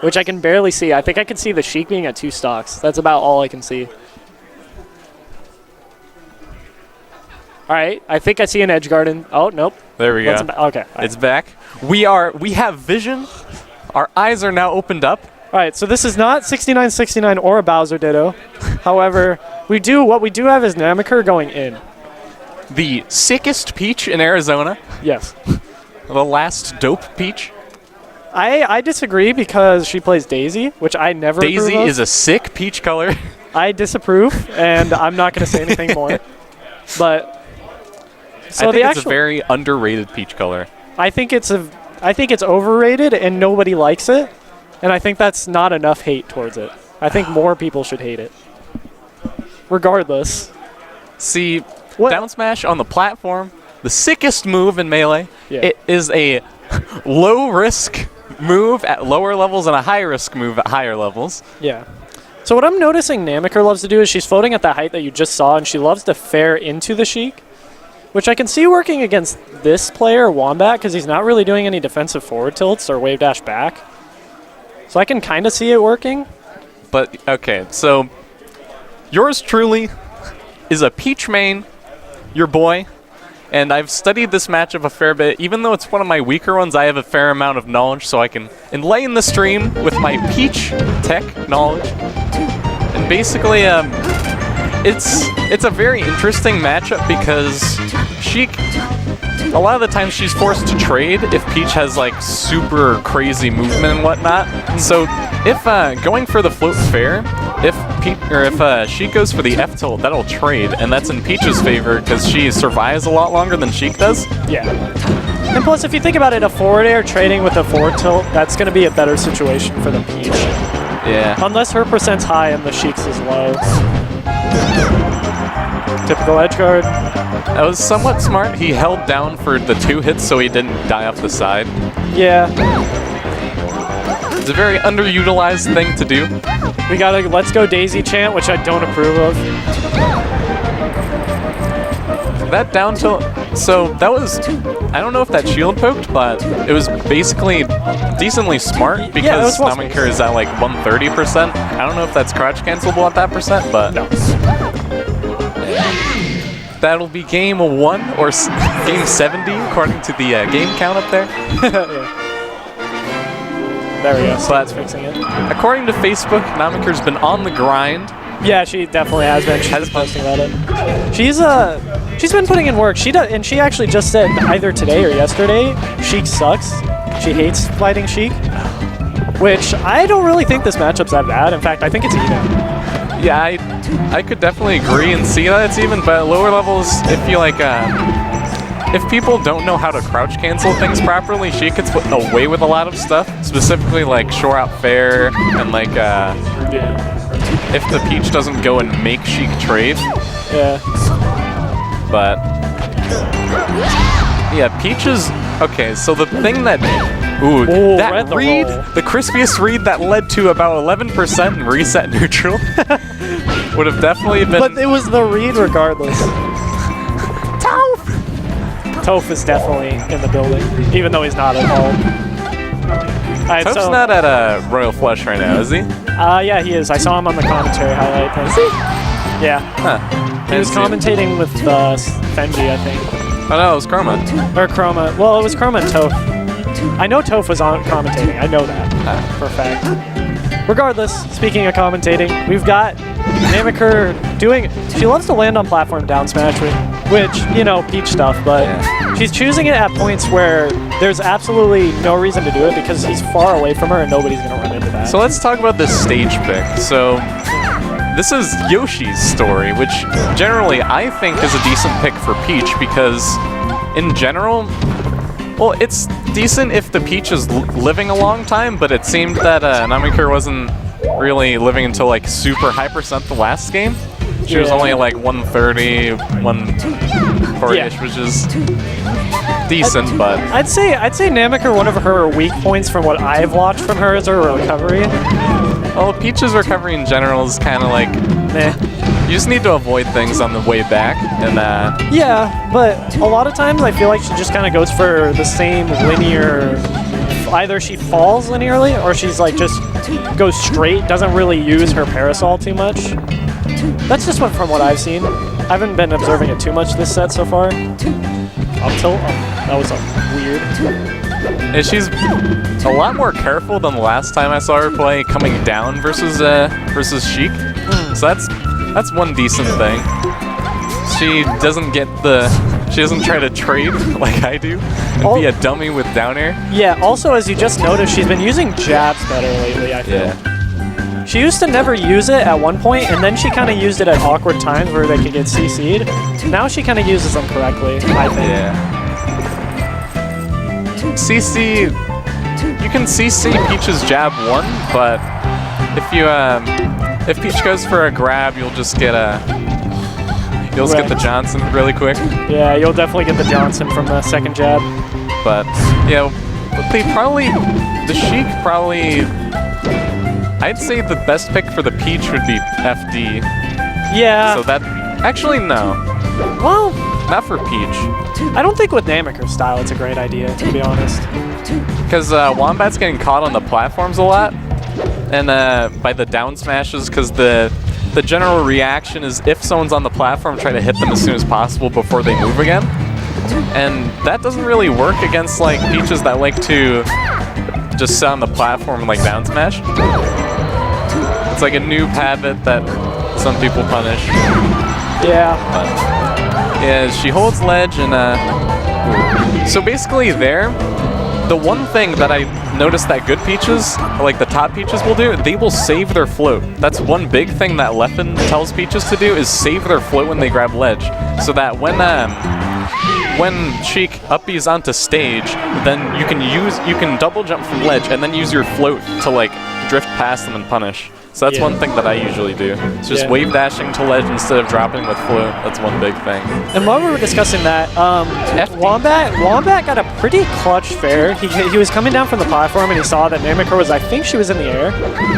which I can barely see. I think I can see the Sheik being at 2 stocks. That's about all I can see. All right, I think I see an edge guard. Oh, nope. There we go. Okay. It's back. We have vision. Our eyes are now opened up. All right, so this is not 6969 or a Bowser Ditto. However, what we do have is Naminker going in. The sickest peach in Arizona. Yes. The last dope peach. I disagree because she plays Daisy, which I never Daisy approve of. is a sick peach color. I disapprove, and I'm not going to say anything more. But so I think it's a very underrated peach color. I think it's overrated, and nobody likes it, and I think that's not enough hate towards it. I think more people should hate it. Regardless. See, down smash on the platform, the sickest move in Melee. Yeah. It is a low-risk move at lower levels and a high-risk move at higher levels. Yeah. So what I'm noticing Naminker loves to do is she's floating at the height that you just saw, and she loves to fare into the Sheik, which I can see working against this player, Wombat, because he's not really doing any defensive forward tilts or wave dash back. So I can kind of see it working. But, okay, so yours truly is a peach main, your boy, and I've studied this matchup a fair bit. Even though it's one of my weaker ones, I have a fair amount of knowledge, so I can enlighten the stream with my peach tech knowledge. And basically, it's a very interesting matchup because Sheik, a lot of the times she's forced to trade if Peach has like super crazy movement and whatnot. So if going for the float fair, if Sheik goes for the F tilt, that'll trade, and that's in Peach's favor because she survives a lot longer than Sheik does. Yeah. And plus, if you think about it, a forward air trading with a forward tilt, that's going to be a better situation for the Peach. Yeah. Unless her percent's high and the Sheik's is low. Typical edge guard. That was somewhat smart. He held down for the 2 hits so he didn't die off the side. Yeah. It's a very underutilized thing to do. We got a Let's Go Daisy chant, which I don't approve of. That down tilt, so that was, I don't know if that shield poked, but it was basically decently smart because Naminker is at like 130%. I don't know if that's crouch cancelable at that percent, but no. That'll be game 1 or game 70 according to the game count up there. Yeah. There we go, so that's fixing it. According to Facebook, Naminker's been on the grind. Yeah, she definitely has been. She's posting about it. She's been putting in work. And she actually just said either today or yesterday, Sheik sucks. She hates fighting Sheik, which I don't really think this matchup's that bad. In fact, I think it's even. Yeah, I could definitely agree and see that it's even, but at lower levels, if you like, if people don't know how to crouch cancel things properly, Sheik gets away with a lot of stuff, specifically like shore out fair and like, if the Peach doesn't go and make Sheik trade. Yeah. But yeah, Peach is okay. So the thing that that read, the crispiest read that led to about 11% in reset neutral, would have definitely been. But it was the read regardless. Toph is definitely in the building, even though he's not at all. Right, Toph's not at a Royal Flush right now, is he? Yeah, he is. I saw him on the commentary highlight. Yeah. Huh. He was commentating with Fenji, I think. Oh no, it was Chroma. Or Chroma. Well, it was Chroma and Toph. I know Toph was on commentating. I know that for a fact. Regardless, speaking of commentating, we've got Naminker doing. She loves to land on platform down smash, which, you know, Peach stuff, but she's choosing it at points where there's absolutely no reason to do it because he's far away from her and nobody's going to run into that. So let's talk about this stage pick. So this is Yoshi's story, which generally I think is a decent pick for Peach because in general, well, it's decent if the Peach is living a long time, but it seemed that Naminker wasn't really living until like super high percent the last game. She was only like 130, 140-ish, which is decent, but I'd say Naminker, one of her weak points from what I've watched from her is her recovery. Well, Peach's recovery in general is kind of like, you just need to avoid things on the way back, and yeah, but a lot of times I feel like she just kind of goes for the same linear either she falls linearly or she's like just goes straight, doesn't really use her parasol too much. That's just from what I've seen. I haven't been observing it too much this set so far. Up tilt? That was weird. And she's a lot more careful than the last time I saw her play coming down versus Sheik. So that's one decent thing. She doesn't try to trade like I do and be a dummy with down air. Yeah, also as you just noticed, she's been using jabs better lately, I feel. Yeah. She used to never use it at one point, and then she kind of used it at awkward times where they could get CC'd. Now she kind of uses them correctly, I think. Yeah. CC, you can CC Peach's jab 1, but if Peach goes for a grab, you'll just get the Johnson really quick. Yeah, you'll definitely get the Johnson from the second jab. But yeah, the Sheik probably, I'd say the best pick for the Peach would be FD. Yeah. So that, actually no. Well, not for Peach. I don't think with Naminker's style it's a great idea, to be honest. Because Wombat's getting caught on the platforms a lot, and by the down smashes, because the general reaction is if someone's on the platform, try to hit them as soon as possible before they move again. And that doesn't really work against like Peaches that like to just sit on the platform and like down smash. It's like a noob habit that some people punish. Yeah. But, yeah, she holds ledge and so basically the one thing that I noticed that good Peaches, like the top Peaches will do, they will save their float. That's one big thing that Leffen tells Peaches to do, is save their float when they grab ledge. So that when Sheik uppies onto stage, then you can double jump from ledge and then use your float to like drift past them and punish. So that's one thing that I usually do. It's just wave dashing to ledge instead of dropping with float. That's one big thing. And while we were discussing that, Wombat got a pretty clutch fair. He was coming down from the platform and he saw that Naminker was, I think she was in the air.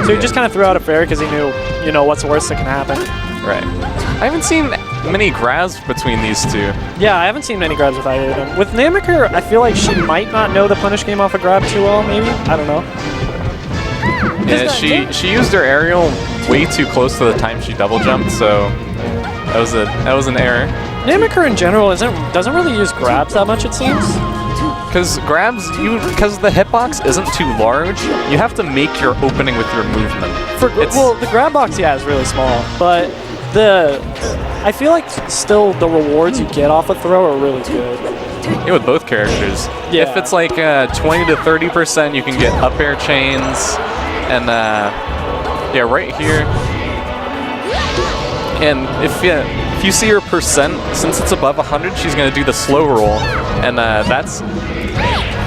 So he just kind of threw out a fair because he knew, you know, what's the worst that can happen. Right. I haven't seen many grabs between these two. Yeah, I haven't seen many grabs with either of them. With Naminker, I feel like she might not know the punish game off a grab too well, maybe? I don't know. Yeah, she used her aerial way too close to the time she double jumped, so that was an error. Naminker in general doesn't really use grabs that much, it seems. Because grabs, because the hitbox isn't too large, you have to make your opening with your movement. Well, the grab box, yeah, is really small, but I feel like still the rewards you get off a throw are really good. Yeah, with both characters. Yeah. If it's like 20 to 30%, you can get up air chains, and yeah, right here. And if you see her percent, since it's above 100, she's gonna do the slow roll, and that's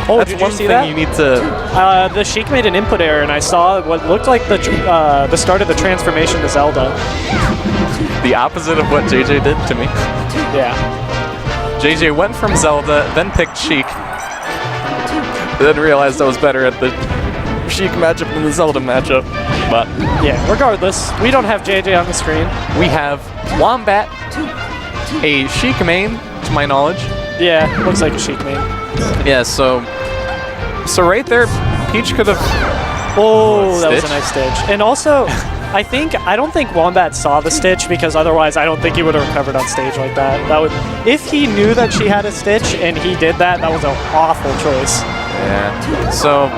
one thing you need to. The Sheik made an input error, and I saw what looked like the start of the transformation to Zelda. The opposite of what JJ did to me. Yeah. JJ went from Zelda, then picked Sheik, then realized I was better at the Sheik matchup than the Zelda matchup. But yeah, regardless, we don't have JJ on the screen. We have Wombat, a Sheik main, to my knowledge. Yeah, looks like a Sheik main. Yeah, so right there, Peach could have. Oh, that was a nice stitch. And also, I don't think Wombat saw the stitch, because otherwise I don't think he would have recovered on stage like that. If he knew that she had a stitch and he did that, that was an awful choice. Yeah. So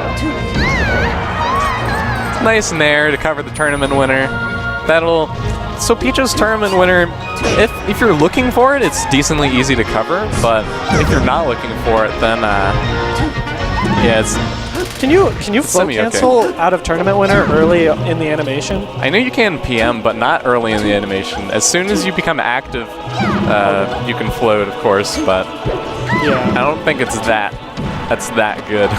nice nair to cover the tournament winner. So Peach's tournament winner, if you're looking for it, it's decently easy to cover, but if you're not looking for it, then yeah, it's. Can you float cancel out of tournament winner early in the animation? I know you can PM, but not early in the animation. As soon as you become active, you can float, of course, but yeah, I don't think that's that good.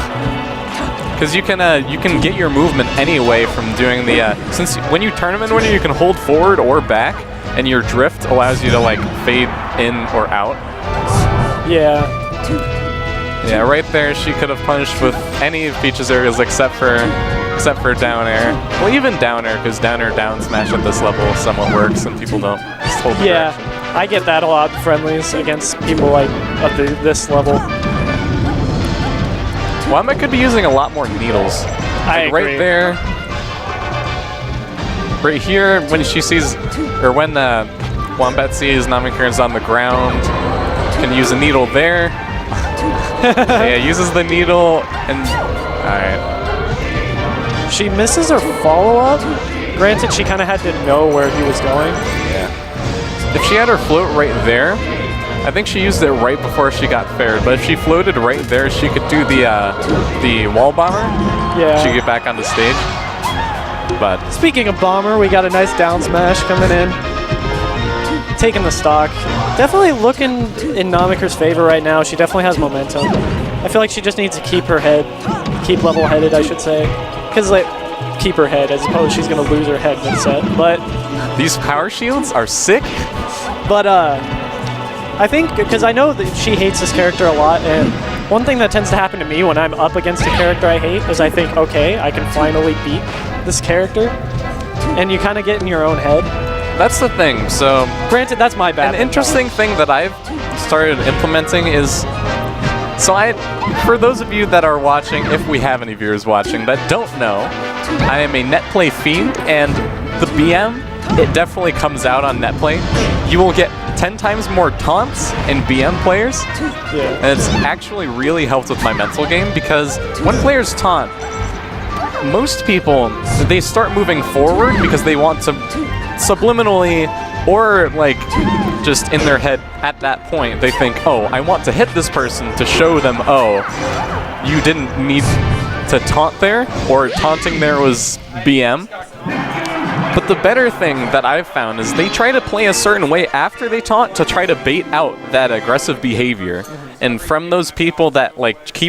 Because you can get your movement anyway from doing the since when you tournament winner, you can hold forward or back, and your drift allows you to like fade in or out. Yeah. Yeah, right there she could have punished with any of Peach's areas except for down air. Well, even down air, because down air down smash at this level somewhat works, and people don't just hold the direction. I get that a lot in friendlies against people like up to this level. Wombat could be using a lot more needles. I agree. Right there. Right here, when she sees, or when Wombat sees Naminker is on the ground, can use a needle there. Yeah, uses the needle, and alright. She misses her follow-up. Granted, she kind of had to know where he was going. Yeah. If she had her float right there, I think she used it right before she got fared. But if she floated right there, she could do the wall bomber. Yeah. She could get back on the stage. But speaking of bomber, we got a nice down smash coming in. Taking the stock. Definitely looking in Naminker's favor right now. She definitely has momentum. I feel like she just needs to keep her head, keep level-headed, I should say. Because, like, keep her head as opposed to she's going to lose her head mid-set. But these power shields are sick. But, I think, because I know that she hates this character a lot, and one thing that tends to happen to me when I'm up against a character I hate is I think, okay, I can finally beat this character. And you kind of get in your own head. That's the thing, so... Granted, that's my bad. An interesting thing that I've started implementing is... So for those of you that are watching, if we have any viewers watching that don't know, I am a net play fiend, and the BM, it definitely comes out on net play. You will get 10 times more taunts in BM players, Yeah. and it's actually really helped with my mental game, because when players taunt, most people, they start moving forward because they want to subliminally, or like just in their head at that point, they think, oh, I want to hit this person to show them, oh, you didn't need to taunt there, or taunting there was BM. But the better thing that I've found is they try to play a certain way after they taunt to try to bait out that aggressive behavior. And from those people that like keep